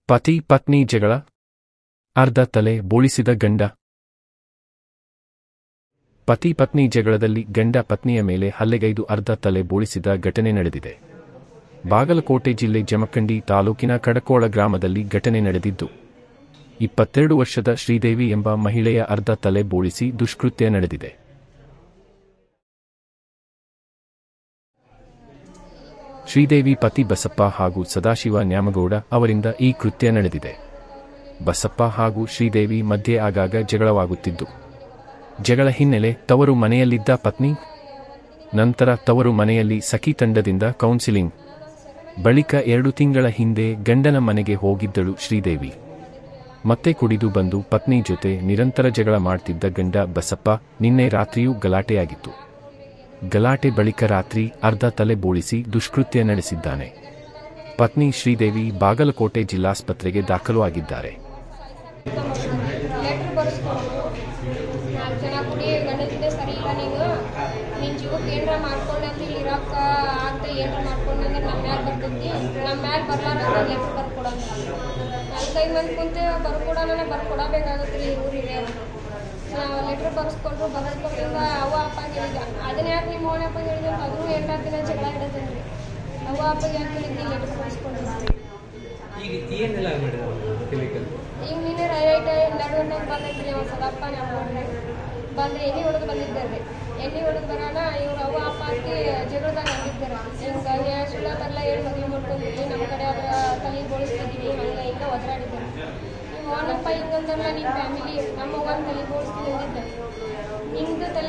ಪತಿ ಪತ್ನಿ ಜಗಳ, ಅರ್ಧ ತಲೆ ಬೋಳಿಸಿದ ಗಂಡ. ಪತಿ ಪತ್ನಿ ಜಗಳದಲ್ಲಿ ಗಂಡ ಪತ್ನಿಯ ಮೇಲೆ ಹಲ್ಲೆಗೈದು ಅರ್ಧ ತಲೆ ಬೋಳಿಸಿದ ಘಟನೆ ನಡೆದಿದೆ. ಬಾಗಲಕೋಟೆ ಜಿಲ್ಲೆ ಜಮಖಂಡಿ ತಾಲೂಕಿನ ಕಡಕೋಳ ಗ್ರಾಮದಲ್ಲಿ ಘಟನೆ ನಡೆದಿದ್ದು, 22 ವರ್ಷದ ಶ್ರೀದೇವಿ ಎಂಬ ಮಹಿಳೆಯ ಅರ್ಧ ತಲೆ ಬೋಳಿಸಿ ದುಷ್ಕೃತ್ಯ ನಡೆದಿದೆ. ಶ್ರೀದೇವಿ ಪತಿ ಬಸಪ್ಪ ಹಾಗೂ ಸದಾಶಿವ ನ್ಯಾಮಗೌಡ ಅವರಿಂದ ಈ ಕೃತ್ಯ ನಡೆದಿದೆ. ಬಸಪ್ಪ ಹಾಗೂ ಶ್ರೀದೇವಿ ಮಧ್ಯೆ ಆಗಾಗ ಜಗಳವಾಗುತ್ತಿದ್ದು, ಜಗಳ ಹಿನ್ನೆಲೆ ತವರು ಮನೆಯಲ್ಲಿದ್ದ ಪತ್ನಿ ನಂತರ ತವರು ಮನೆಯಲ್ಲಿ ಸಖಿ ತಂಡದಿಂದ ಕೌನ್ಸಿಲಿಂಗ್ ಬಳಿಕ 2 ತಿಂಗಳ ಹಿಂದೆ ಗಂಡನ ಮನೆಗೆ ಹೋಗಿದ್ದಳು ಶ್ರೀದೇವಿ. ಮತ್ತೆ ಕುಡಿದು ಬಂದು ಪತ್ನಿ ಜೊತೆ ನಿರಂತರ ಜಗಳ ಮಾಡ್ತಿದ್ದ ಗಂಡ ಬಸಪ್ಪ ನಿನ್ನೆ ರಾತ್ರಿಯೂ ಗಲಾಟೆಯಾಗಿತ್ತು. ಗಲಾಟೆ ಬಳಿಕ ರಾತ್ರಿ ಅರ್ಧ ತಲೆ ಬೋಳಿಸಿ ದುಷ್ಕೃತ್ಯ ನಡೆಸಿದ್ದಾನೆ. ಪತ್ನಿ ಶ್ರೀದೇವಿ ಬಾಗಲಕೋಟೆ ಜಿಲ್ಲಾಸ್ಪತ್ರೆಗೆ ದಾಖಲು ಆಗಿದ್ದಾರೆ. ಲೆಟ್ರ್ ಬರ್ಸ್ಕೊಂಡ್ರು ಅವ್ವ ಅಪ್ಪ ಹೇಳಿದ ಅದನ್ನ ಯಾಕೆ ನಿಮ್ಮ ಓನಪ್ಪ ಹೇಳಿದ್ರು ಅದನ್ನು 2 ದಿನ ಜಗಳ ಹಿಡಿದ್ರಿ. ಅವ್ವ ಅಪ್ಪಗೆ ಯಾಕೆ ಹೇಳಿದ್ರಿ ಲೆಟ್ರ್ ಬರ್ಸ್ಕೊಂಡ್ರು. ಈಗ ನೀನೇ ರೈಟ್ ನಡುವಣ್ಣಗೆ ಬಂದೈತ್ರಿ. ಅವ್ರು ಸದಪ್ಪ ನಮ್ಮ ಬಂದ್ರೆ ಎಣ್ಣೆ ಹೊಡೆದು ಬಂದಿದ್ದಾರೆ. ಎಣ್ಣೆ ಹೊಡೆದು ಬರೋಣ ಇವ್ರು ಅವ್ವ ಅಪ್ಪ ಹಾಕಿ ಜಗಳದಾಗ ಅಂದಿದ್ದಾರೆ. ಹಿಂಗಾಗಿ ಸುಳ್ಳ ಬರಲ್ಲ ಹೇಳಿ ಮದುವೆ ಮಾಡ್ಕೊಂಡಿದ್ವಿ, ನಮ್ಮ ಕಡೆ ಅವರ ತಲೆ ಬೋಳಿಸ್ತಿದ್ದೀವಿ, ಹಂಗೆ ಹಿಂಗೆ ಒದರಾಡಿದ್ದಾರೆ. ನಿಮ್ಮ ಓನಪ್ಪ ಹಿಂಗಂದ್ರಲ್ಲ, ನಿಮ್ಮ ಫ್ಯಾಮಿಲಿ ನಮ್ಮ ಅವ್ವನ ತಲೆ ಬೋಳಿಸ್ತೀವಿ ಅಂದಿದ್ದೆ. ನಿಮ್ದು ತಲೆ